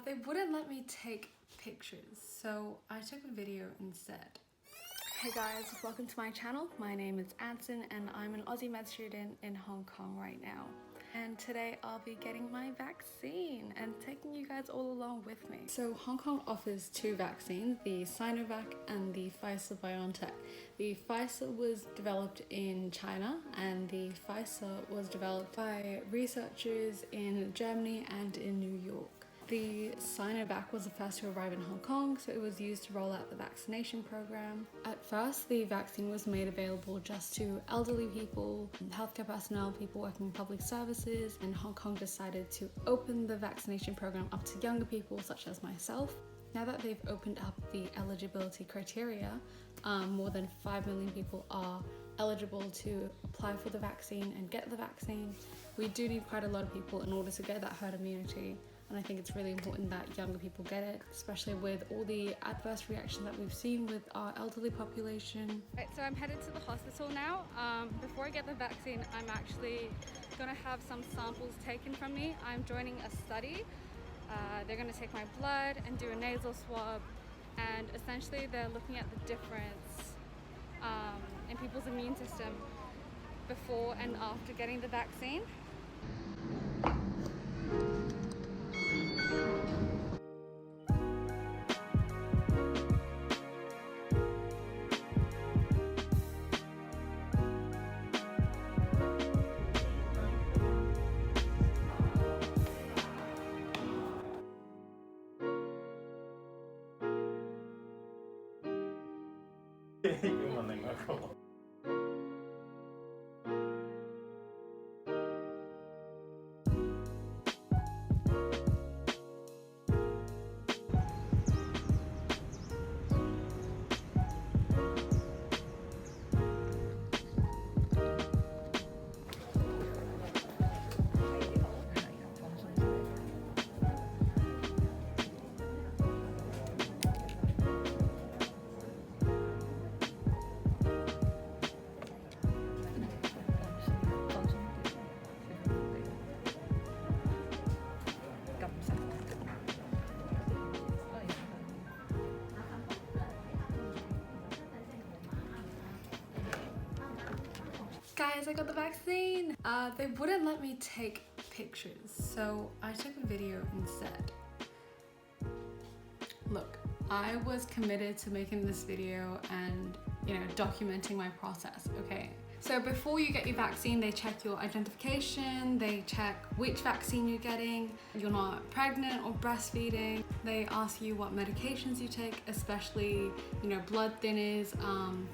They wouldn't let me take pictures, so I took a video instead. Hey guys, welcome to my channel. My name is Anson and I'm an Aussie med student in Hong Kong right now. And today I'll be getting my vaccine and taking you guys all along with me. So Hong Kong offers two vaccines, the Sinovac and the Pfizer BionTech. The Pfizer was developed in China and the Pfizer was developed by researchers in Germany and in New York. The Sinovac was the first to arrive in Hong Kong, so it was used to roll out the vaccination program. At first, the vaccine was made available just to elderly people, healthcare personnel, people working in public services, and Hong Kong decided to open the vaccination program up to younger people such as myself. Now that they've opened up the eligibility criteria, more than 5 million people are eligible to apply for the vaccine and get the vaccine. We do need quite a lot of people in order to get that herd immunity. And I think it's really important that younger people get it, especially with all the adverse reactions that we've seen with our elderly population. Right, so I'm headed to the hospital now. Before I get the vaccine, I'm actually going to have some samples taken from me. I'm joining a study. They're going to take my blood and do a nasal swab, and essentially they're looking at the difference in people's immune system before and after getting the vaccine. Guys, I got the vaccine! They wouldn't let me take pictures, so I took a video instead. Look, I was committed to making this video and, documenting my process, okay? So before you get your vaccine, they check your identification, they check which vaccine you're getting, you're not pregnant or breastfeeding. They ask you what medications you take, especially, blood thinners,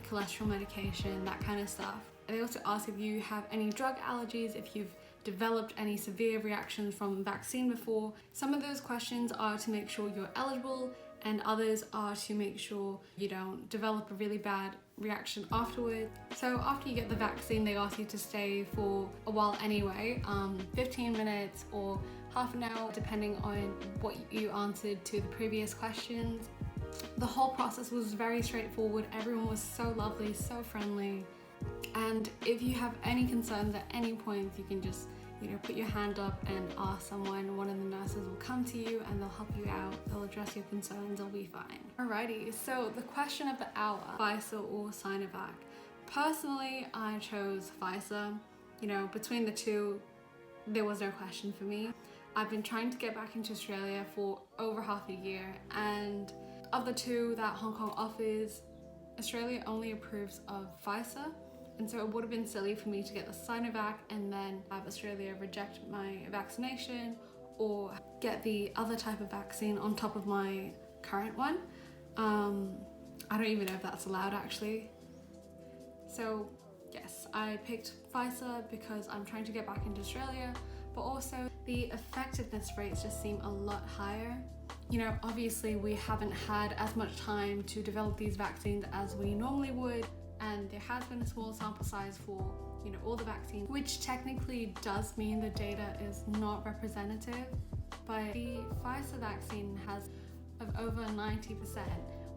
cholesterol medication, that kind of stuff. They also ask if you have any drug allergies, if you've developed any severe reactions from vaccine before. Some of those questions are to make sure you're eligible, and others are to make sure you don't develop a really bad reaction afterwards. So after you get the vaccine, they ask you to stay for a while anyway, 15 minutes or half an hour, depending on what you answered to the previous questions. The whole process was very straightforward. Everyone was so lovely, so friendly. And if you have any concerns at any point, you can just put your hand up and ask someone. One of the nurses will come to you and they'll help you out. They'll address your concerns, they'll be fine. Alrighty, so the question of the hour, Pfizer or Sinovac? Personally, I chose Pfizer. Between the two, there was no question for me. I've been trying to get back into Australia for over half a year, and of the two that Hong Kong offers, Australia only approves of Pfizer. And so it would have been silly for me to get the Sinovac and then have Australia reject my vaccination or get the other type of vaccine on top of my current one. I don't even know if that's allowed actually. So yes, I picked Pfizer because I'm trying to get back into Australia, but also the effectiveness rates just seem a lot higher. Obviously we haven't had as much time to develop these vaccines as we normally would, and there has been a small sample size for all the vaccines, which technically does mean the data is not representative, but the Pfizer vaccine has of over 90%,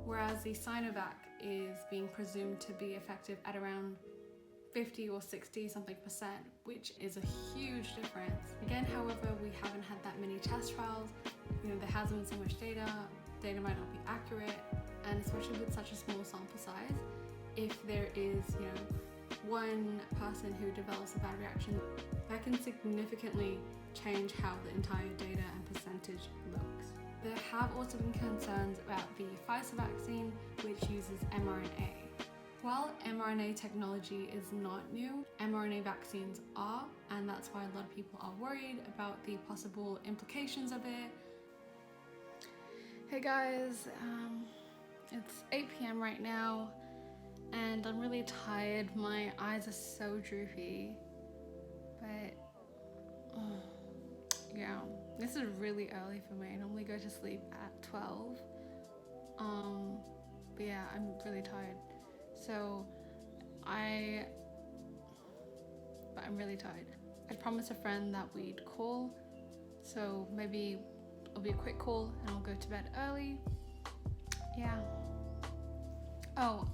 whereas the Sinovac is being presumed to be effective at around 50 or 60 something percent, which is a huge difference. Again, however, we haven't had that many test trials. there hasn't been so much data might not be accurate, and especially with such a small sample size, if there is, one person who develops a bad reaction, that can significantly change how the entire data and percentage looks. There have also been concerns about the Pfizer vaccine, which uses mRNA. While mRNA technology is not new, mRNA vaccines are, and that's why a lot of people are worried about the possible implications of it. Hey guys, it's 8 p.m. right now, and I'm really tired. My eyes are so droopy, but yeah, this is really early for me. I normally go to sleep at 12, but yeah, I'm really tired. So I'm really tired. I promised a friend that we'd call, so maybe it'll be a quick call and I'll go to bed early. Yeah. Oh,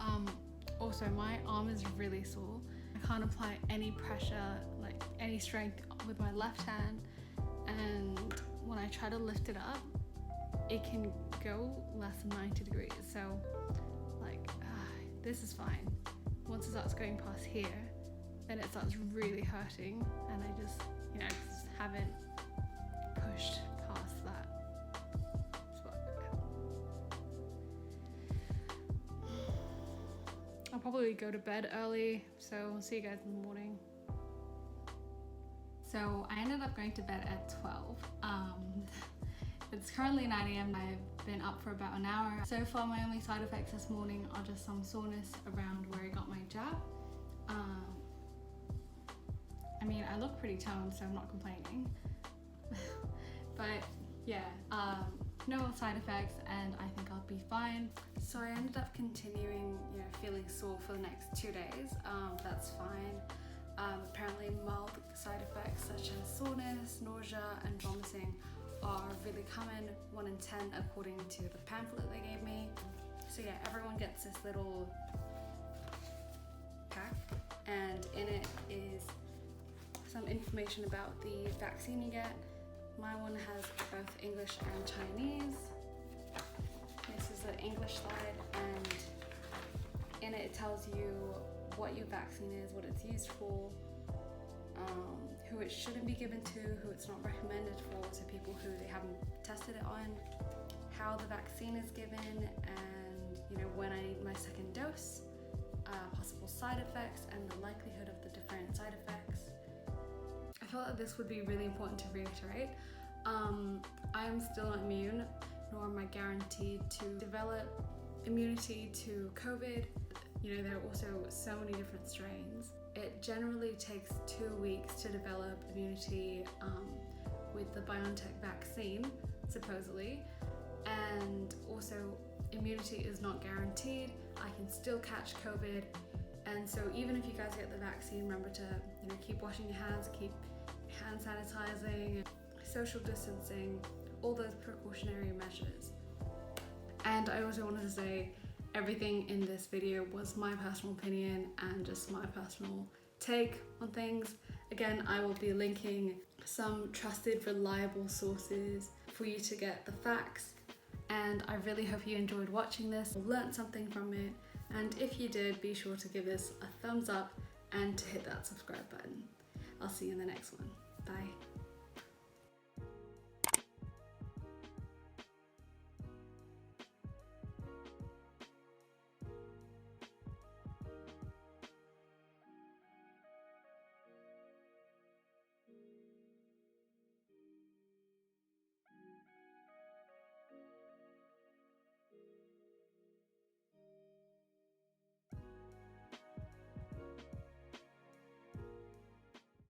also my arm is really sore. I can't apply any pressure, like any strength with my left hand, and when I try to lift it up, it can go less than 90 degrees. So this is fine. Once it starts going past here, then it starts really hurting, and I just haven't pushed past that. I'll probably go to bed early, so I'll see you guys in the morning. So I ended up going to bed at 12. It's currently 9 a.m. I've been up for about an hour. So far my only side effects this morning are just some soreness around where I got my jab. I look pretty toned, so I'm not complaining. But yeah, no side effects, and I think I'll be fine. So I ended up continuing, feeling sore for the next 2 days. That's fine. Apparently mild side effects such as soreness, nausea, and vomiting are really common, 1 in 10 according to the pamphlet they gave me. So yeah, everyone gets this little pack, and in it is some information about the vaccine you get. My one has both English and Chinese. This is the English side, and in it tells you what your vaccine is, what it's used for, who it shouldn't be given to, who it's not recommended for, so people who they haven't tested it on, how the vaccine is given, and when I need my second dose, possible side effects, and the likelihood of the different side effects. I felt that this would be really important to reiterate. I am still not immune, nor am I guaranteed to develop immunity to COVID. There are also so many different strains. It generally takes 2 weeks to develop immunity with the BionTech vaccine, supposedly. And also, immunity is not guaranteed. I can still catch COVID. And so even if you guys get the vaccine, remember to keep washing your hands, keep hand sanitizing, social distancing, all those precautionary measures. And I also wanted to say, everything in this video was my personal opinion and just my personal take on things. Again, I will be linking some trusted, reliable sources for you to get the facts. And I really hope you enjoyed watching this, learned something from it. And if you did, be sure to give this a thumbs up and to hit that subscribe button. I'll see you in the next one. Bye.